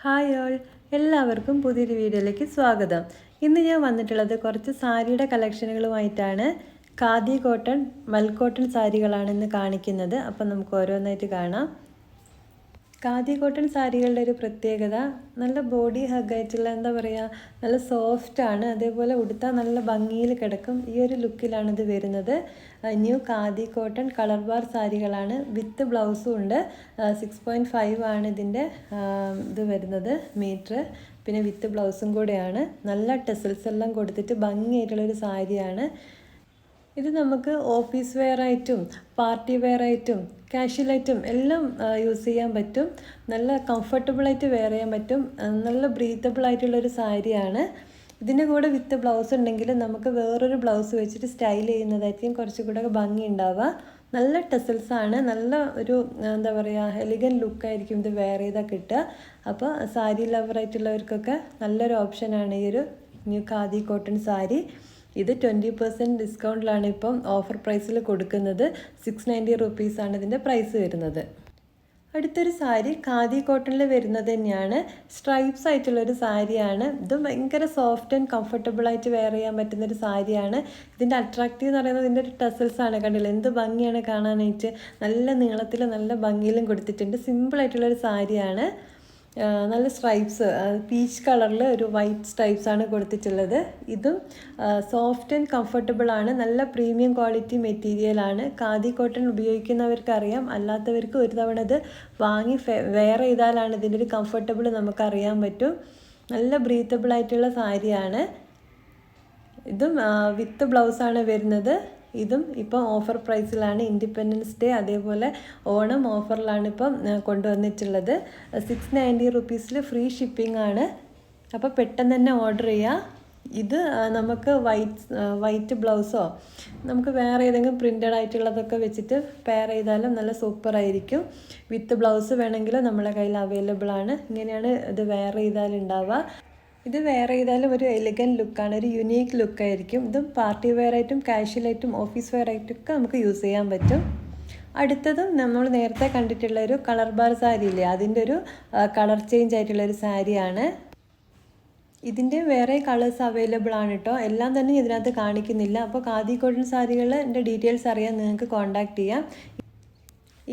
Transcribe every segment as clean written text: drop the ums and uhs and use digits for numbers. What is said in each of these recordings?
Hi all, എല്ലാവർക്കും പുതിയൊരു വീഡിയോയിലേക്ക് സ്വാഗതം. ഇന്ന് ഞാൻ വന്നിട്ടുള്ളത് കുറച്ച് സാരിയുടെ കളക്ഷനുകളുമായിട്ടാണ്. ഖാദി കോട്ടൺ, മൽ കോട്ടൺ സാരികളാണ് ഇന്ന് കാണിക്കുന്നത്. അപ്പം നമുക്ക് ഓരോന്നായിട്ട് കാണാം. ഖാദി കോട്ടൺ സാരികളുടെ ഒരു പ്രത്യേകത നല്ല ബോഡി ഹഗ്ഗായിട്ടുള്ള എന്താ പറയുക, നല്ല സോഫ്റ്റാണ്. അതേപോലെ ഉടുത്താൽ നല്ല ഭംഗിയിൽ കിടക്കും. ഈ ഒരു ലുക്കിലാണ് ഇത് വരുന്നത്. New Khadi cotton colour bar സാരികളാണ്. വിത്ത് ബ്ലൗസും ഉണ്ട്. 6.5 ആണ് ഇതിൻ്റെ ഇത് വരുന്നത് മീറ്റർ. പിന്നെ വിത്ത് ബ്ലൗസും കൂടെയാണ്. നല്ല ടെസൽസ് എല്ലാം കൊടുത്തിട്ട് ഭംഗിയായിട്ടുള്ളൊരു സാരിയാണ്. ഇത് നമുക്ക് ഓഫീസ് വെയർ ആയിട്ടും പാർട്ടി വെയർ ആയിട്ടും കാഷ്വലായിട്ടും എല്ലാം യൂസ് ചെയ്യാൻ പറ്റും. നല്ല കംഫർട്ടബിളായിട്ട് വെയർ ചെയ്യാൻ പറ്റും. നല്ല ബ്രീത്തബിൾ ആയിട്ടുള്ളൊരു സാരിയാണ്. ഇതിൻ്റെ കൂടെ വിത്ത് ബ്ലൗസ് ഉണ്ടെങ്കിൽ നമുക്ക് വേറൊരു ബ്ലൗസ് വെച്ചിട്ട് സ്റ്റൈൽ ചെയ്യുന്നതായിരിക്കും കുറച്ചുകൂടെ ഭംഗി ഉണ്ടാവുക. നല്ല ടെസൽസാണ്. നല്ല ഒരു എന്താ പറയുക, എലിഗൻ ലുക്കായിരിക്കും ഇത് വെയർ ചെയ്താൽ കിട്ടുക. അപ്പോൾ സാരി ലവറായിട്ടുള്ളവർക്കൊക്കെ നല്ലൊരു ഓപ്ഷനാണ് ഈ ഒരു ന്യൂ ഖാദി കോട്ടൺ സാരി. ഇത് 20% ഡിസ്കൗണ്ടിലാണ് ഇപ്പം ഓഫർ പ്രൈസിൽ കൊടുക്കുന്നത്. 690 റുപ്പീസാണ് ഇതിൻ്റെ പ്രൈസ് വരുന്നത്. അടുത്തൊരു സാരി ഖാദി കോട്ടണിൽ വരുന്നത് തന്നെയാണ്. സ്ട്രൈപ്സ് ആയിട്ടുള്ളൊരു സാരിയാണ്. ഇത് ഭയങ്കര സോഫ്റ്റ് ആൻഡ് കംഫർട്ടബിളായിട്ട് വെയർ ചെയ്യാൻ പറ്റുന്നൊരു സാരിയാണ്. ഇതിൻ്റെ അട്രാക്റ്റീവ് എന്ന് പറയുന്നത് ഇതിൻ്റെ ഒരു ടെസൽസാണ്. കണ്ടില്ല എന്ത് ഭംഗിയാണ് കാണാനായിട്ട്. നല്ല നീളത്തിൽ നല്ല ഭംഗിയിലും കൊടുത്തിട്ടുണ്ട്. സിമ്പിളായിട്ടുള്ളൊരു സാരിയാണ്. നല്ല സ്ട്രൈപ്സ്, പീച്ച് കളറിൽ ഒരു വൈറ്റ് സ്ട്രൈപ്സാണ് കൊടുത്തിട്ടുള്ളത്. ഇതും സോഫ്റ്റ് ആൻഡ് കംഫർട്ടബിൾ ആണ്. നല്ല പ്രീമിയം ക്വാളിറ്റി മെറ്റീരിയലാണ്. ഖാദി കോട്ടൺ ഉപയോഗിക്കുന്നവർക്കറിയാം. അല്ലാത്തവർക്ക് ഒരു തവണ ഇത് വാങ്ങി വെയർ ചെയ്താലാണ് ഇതിൻ്റെ ഒരു കംഫർട്ടബിൾ നമുക്കറിയാൻ പറ്റും. നല്ല ബ്രീത്തബിൾ ആയിട്ടുള്ള സാരിയാണ്. ഇതും വിത്ത് ബ്ലൗസാണ് വരുന്നത്. ഇതും ഇപ്പം ഓഫർ പ്രൈസിലാണ്. ഇൻഡിപെൻഡൻസ് ഡേ അതേപോലെ ഓണം ഓഫറിലാണ് ഇപ്പം കൊണ്ടുവന്നിട്ടുള്ളത്. 690 റുപ്പീസിൽ ഫ്രീ ആണ്. അപ്പോൾ പെട്ടെന്ന് തന്നെ ഓർഡർ ചെയ്യുക. ഇത് നമുക്ക് വൈറ്റ് ബ്ലൗസോ നമുക്ക് വേറെ ഏതെങ്കിലും പ്രിൻ്റഡ് ആയിട്ടുള്ളതൊക്കെ വെച്ചിട്ട് പെയർ ചെയ്താലും നല്ല സൂപ്പറായിരിക്കും. വിത്ത് ബ്ലൗസ് വേണമെങ്കിൽ നമ്മളെ കയ്യിൽ അവൈലബിൾ ആണ്. ഇങ്ങനെയാണ് ഇത് വെയർ ചെയ്താലുണ്ടാവുക. ഇത് വെയർ ചെയ്താലും ഒരു എലിഗൻ ലുക്കാണ്, ഒരു യുണീക്ക് ലുക്കായിരിക്കും. ഇതും പാർട്ടി വെയർ ആയിട്ടും കാഷ്വലായിട്ടും ഓഫീസ് വെയർ ആയിട്ടും ഒക്കെ നമുക്ക് യൂസ് ചെയ്യാൻ പറ്റും. അടുത്തതും നമ്മൾ നേരത്തെ കണ്ടിട്ടുള്ള ഒരു കളർ ബാർ സാരി ഇല്ലേ, അതിൻ്റെ ഒരു കളർ ചേഞ്ച് ആയിട്ടുള്ളൊരു സാരിയാണ്. ഇതിൻ്റെ വേറെ കളേഴ്സ് അവൈലബിൾ ആണ് കേട്ടോ. എല്ലാം തന്നെ ഇതിനകത്ത് കാണിക്കുന്നില്ല. അപ്പോൾ ഖാദി കോട്ടൺ സാരികളുടെ ഡീറ്റെയിൽസ് അറിയാൻ നിങ്ങൾക്ക് കോൺടാക്റ്റ് ചെയ്യാം.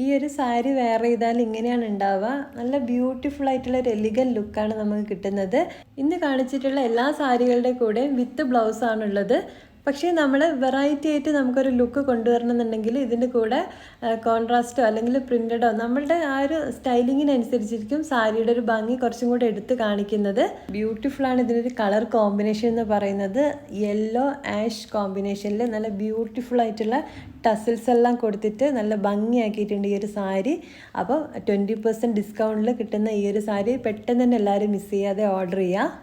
ഈ ഒരു സാരി വെയർ ചെയ്താൽ ഇങ്ങനെയാണ് ഉണ്ടാവുക. നല്ല ബ്യൂട്ടിഫുൾ ആയിട്ടുള്ള ഒരു എലിഗൻ ലുക്കാണ് നമുക്ക് കിട്ടുന്നത്. ഇന്ന് കാണിച്ചിട്ടുള്ള എല്ലാ സാരികളുടെ കൂടെ വിത്ത് ബ്ലൗസാണുള്ളത്. പക്ഷേ നമ്മൾ വെറൈറ്റി ആയിട്ട് നമുക്കൊരു ലുക്ക് കൊണ്ടുവരണമെന്നുണ്ടെങ്കിൽ ഇതിൻ്റെ കൂടെ കോൺട്രാസ്റ്റോ അല്ലെങ്കിൽ പ്രിൻ്റഡോ നമ്മളുടെ ആ ഒരു സ്റ്റൈലിങ്ങിനനുസരിച്ചിരിക്കും സാരിയുടെ ഒരു ഭംഗി കുറച്ചും കൂടെ എടുത്ത് കാണിക്കുന്നത്. ബ്യൂട്ടിഫുള്ളാണ് ഇതിനൊരു കളർ കോമ്പിനേഷൻ എന്ന് പറയുന്നത്. യെല്ലോ ആഷ് കോമ്പിനേഷനിൽ നല്ല ബ്യൂട്ടിഫുൾ ആയിട്ടുള്ള ടസിൽസ് എല്ലാം കൊടുത്തിട്ട് നല്ല ഭംഗിയാക്കിയിട്ടുണ്ട് ഈ ഒരു സാരി. അപ്പോൾ 20% ഡിസ്കൗണ്ടിൽ കിട്ടുന്ന ഈ ഒരു സാരി പെട്ടെന്ന് തന്നെ എല്ലാവരും മിസ് ചെയ്യാതെ ഓർഡർ ചെയ്യുക.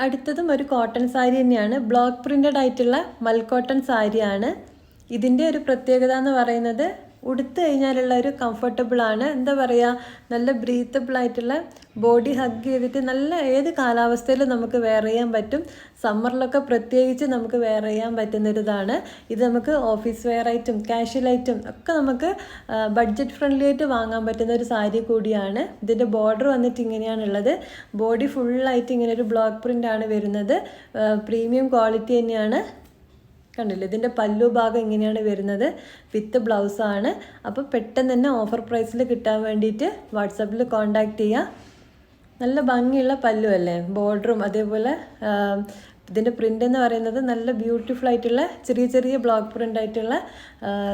അടുത്തതും ഒരു കോട്ടൺ സാരി തന്നെയാണ്. ബ്ലോക്ക് പ്രിൻ്റഡ് ആയിട്ടുള്ള മൽ കോട്ടൺ സാരിയാണ്. ഇതിൻ്റെ ഒരു പ്രത്യേകത എന്ന് പറയുന്നത് ഉടുത്തു കഴിഞ്ഞാലുള്ള ഒരു കംഫർട്ടബിളാണ്. എന്താ പറയുക, നല്ല ബ്രീത്തബിൾ ആയിട്ടുള്ള ബോഡി ഹഗ് ചെയ്തിട്ട് നല്ല ഏത് കാലാവസ്ഥയിലും നമുക്ക് വെയർ ചെയ്യാൻ പറ്റും. സമ്മറിലൊക്കെ പ്രത്യേകിച്ച് നമുക്ക് വെയർ ചെയ്യാൻ പറ്റുന്നൊരിതാണ്. ഇത് നമുക്ക് ഓഫീസ് വെയർ ആയിട്ടും കാഷ്വലായിട്ടും ഒക്കെ നമുക്ക് ബഡ്ജറ്റ് ഫ്രണ്ട്ലി ആയിട്ട് വാങ്ങാൻ പറ്റുന്ന ഒരു സാരി കൂടിയാണ്. ഇതിൻ്റെ ബോർഡർ വന്നിട്ട് ഇങ്ങനെയാണുള്ളത്. ബോഡി ഫുള്ളായിട്ട് ഇങ്ങനെ ഒരു ബ്ലോക്ക് പ്രിൻ്റാണ് വരുന്നത്. പ്രീമിയം ക്വാളിറ്റി തന്നെയാണ്. കണ്ടില്ലേ, ഇതിൻ്റെ പല്ലു ഭാഗം ഇങ്ങനെയാണ് വരുന്നത്. വിത്ത് ബ്ലൗസാണ്. അപ്പോൾ പെട്ടെന്ന് തന്നെ ഓഫർ പ്രൈസിൽ കിട്ടാൻ വേണ്ടിയിട്ട് വാട്സാപ്പിൽ കോൺടാക്റ്റ് ചെയ്യുക. നല്ല ഭംഗിയുള്ള പല്ലു അല്ലേ, ബോർഡറും അതേപോലെ ഇതിൻ്റെ പ്രിൻ്റ് എന്ന് പറയുന്നത് നല്ല ബ്യൂട്ടിഫുൾ ആയിട്ടുള്ള ചെറിയ ചെറിയ ബ്ലോക്ക് പ്രിൻ്റ് ആയിട്ടുള്ള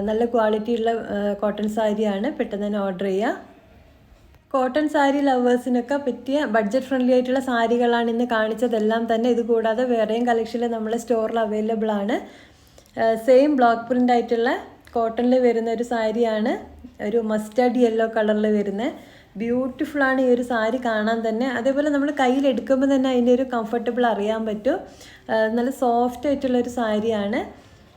നല്ല ക്വാളിറ്റിയുള്ള കോട്ടൺ സാരിയാണ്. പെട്ടെന്ന് തന്നെ ഓർഡർ ചെയ്യുക. കോട്ടൺ സാരി ലവേഴ്സിനൊക്കെ പറ്റിയ ബഡ്ജറ്റ് ഫ്രണ്ട്ലി ആയിട്ടുള്ള സാരികളാണ് ഇന്ന് കാണിച്ചതെല്ലാം തന്നെ. ഇത് കൂടാതെ വേറെയും കളക്ഷനിൽ നമ്മളെ സ്റ്റോറിൽ അവൈലബിൾ ആണ്. സെയിം ബ്ലോക്ക് പ്രിൻ്റ് ആയിട്ടുള്ള കോട്ടണിൽ വരുന്ന ഒരു സാരിയാണ്. ഒരു മസ്റ്റാർഡ് യെല്ലോ കളറിൽ വരുന്ന ബ്യൂട്ടിഫുള്ളാണ് ഈ ഒരു സാരി കാണാൻ തന്നെ. അതേപോലെ നമ്മൾ കയ്യിലെടുക്കുമ്പോൾ തന്നെ അതിൻ്റെ ഒരു കംഫർട്ടബിൾ അറിയാൻ പറ്റും. നല്ല സോഫ്റ്റ് ആയിട്ടുള്ളൊരു സാരിയാണ്.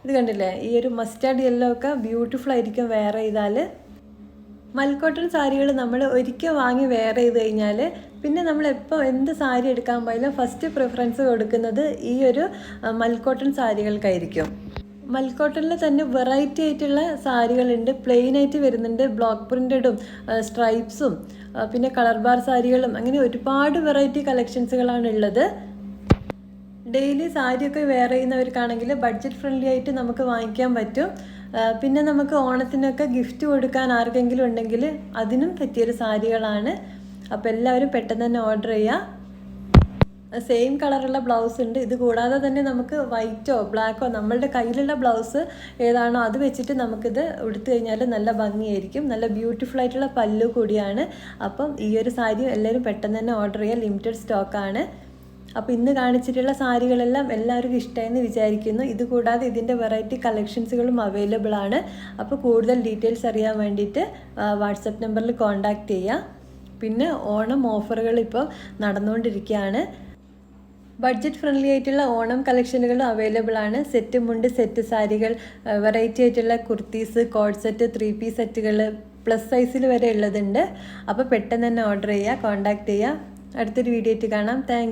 ഇത് കണ്ടില്ലേ, ഈ ഒരു മസ്റ്റാർഡ് യെല്ലോ ഒക്കെ ബ്യൂട്ടിഫുൾ ആയിരിക്കും വെയർ ചെയ്താൽ. മൽ കോട്ടൺ സാരികൾ നമ്മൾ ഒരിക്കൽ വാങ്ങി വെയർ ചെയ്ത് കഴിഞ്ഞാൽ പിന്നെ നമ്മൾ എപ്പോൾ എന്ത് സാരി എടുക്കാൻ പോയാലും ഫസ്റ്റ് പ്രിഫറൻസ് കൊടുക്കുന്നത് ഈ ഒരു മൽ കോട്ടൺ സാരികൾക്കായിരിക്കും. മൽക്കോട്ടനിൽ തന്നെ വെറൈറ്റി ആയിട്ടുള്ള സാരികളുണ്ട്. പ്ലെയിൻ ആയിട്ട് വരുന്നുണ്ട്, ബ്ലോക്ക് പ്രിൻറ്റഡും സ്ട്രൈപ്സും പിന്നെ കളർ ബാർ സാരികളും, അങ്ങനെ ഒരുപാട് വെറൈറ്റി കളക്ഷൻസുകളാണ് ഉള്ളത്. ഡെയിലി സാരിയൊക്കെ വെയർ ചെയ്യുന്നവർക്കാണെങ്കിൽ ബഡ്ജറ്റ് ഫ്രണ്ട്ലി ആയിട്ട് നമുക്ക് വാങ്ങിക്കാൻ പറ്റും. പിന്നെ നമുക്ക് ഓണത്തിനൊക്കെ ഗിഫ്റ്റ് കൊടുക്കാൻ ആർക്കെങ്കിലും ഉണ്ടെങ്കിൽ അതിനും പറ്റിയൊരു സാരികളാണ്. അപ്പോൾ എല്ലാവരും പെട്ടെന്ന് തന്നെ ഓർഡർ ചെയ്യുക. സെയിം കളറുള്ള ബ്ലൗസ് ഉണ്ട്. ഇത് കൂടാതെ തന്നെ നമുക്ക് വൈറ്റോ ബ്ലാക്കോ നമ്മളുടെ കയ്യിലുള്ള ബ്ലൗസ് ഏതാണോ അത് വെച്ചിട്ട് നമുക്കിത് ഉടുത്തു കഴിഞ്ഞാൽ നല്ല ഭംഗിയായിരിക്കും. നല്ല ബ്യൂട്ടിഫുൾ ആയിട്ടുള്ള പല്ലു കൂടിയാണ്. അപ്പം ഈ ഒരു സാരി എല്ലാവരും പെട്ടെന്ന് തന്നെ ഓർഡർ ചെയ്യുക. ലിമിറ്റഡ് സ്റ്റോക്കാണ്. അപ്പോൾ ഇന്ന് കാണിച്ചിട്ടുള്ള സാരികളെല്ലാം എല്ലാവർക്കും ഇഷ്ടമായെന്ന് വിചാരിക്കുന്നു. ഇത് കൂടാതെ ഇതിൻ്റെ വെറൈറ്റി കളക്ഷൻസുകളും അവൈലബിൾ ആണ്. അപ്പോൾ കൂടുതൽ ഡീറ്റെയിൽസ് അറിയാൻ വേണ്ടിയിട്ട് വാട്സപ്പ് നമ്പറിൽ കോൺടാക്റ്റ് ചെയ്യുക. പിന്നെ ഓണം ഓഫറുകൾ ഇപ്പോൾ നടന്നുകൊണ്ടിരിക്കുകയാണ്. ബഡ്ജറ്റ് ഫ്രണ്ട്ലി ആയിട്ടുള്ള ഓണം കളക്ഷനുകളും അവൈലബിൾ ആണ്. സെറ്റ് മുണ്ട്, സെറ്റ് സാരികൾ, വെറൈറ്റി ആയിട്ടുള്ള കുർത്തീസ്, കോഡ് സെറ്റ്, 3 പീസ് സെറ്റുകൾ, പ്ലസ് സൈസിൽ വരെ ഉള്ളതുണ്ട്. അപ്പോൾ പെട്ടെന്ന് തന്നെ ഓർഡർ ചെയ്യുക, കോൺടാക്റ്റ് ചെയ്യുക. അടുത്തൊരു വീഡിയോ ആയിട്ട് കാണാം. താങ്ക്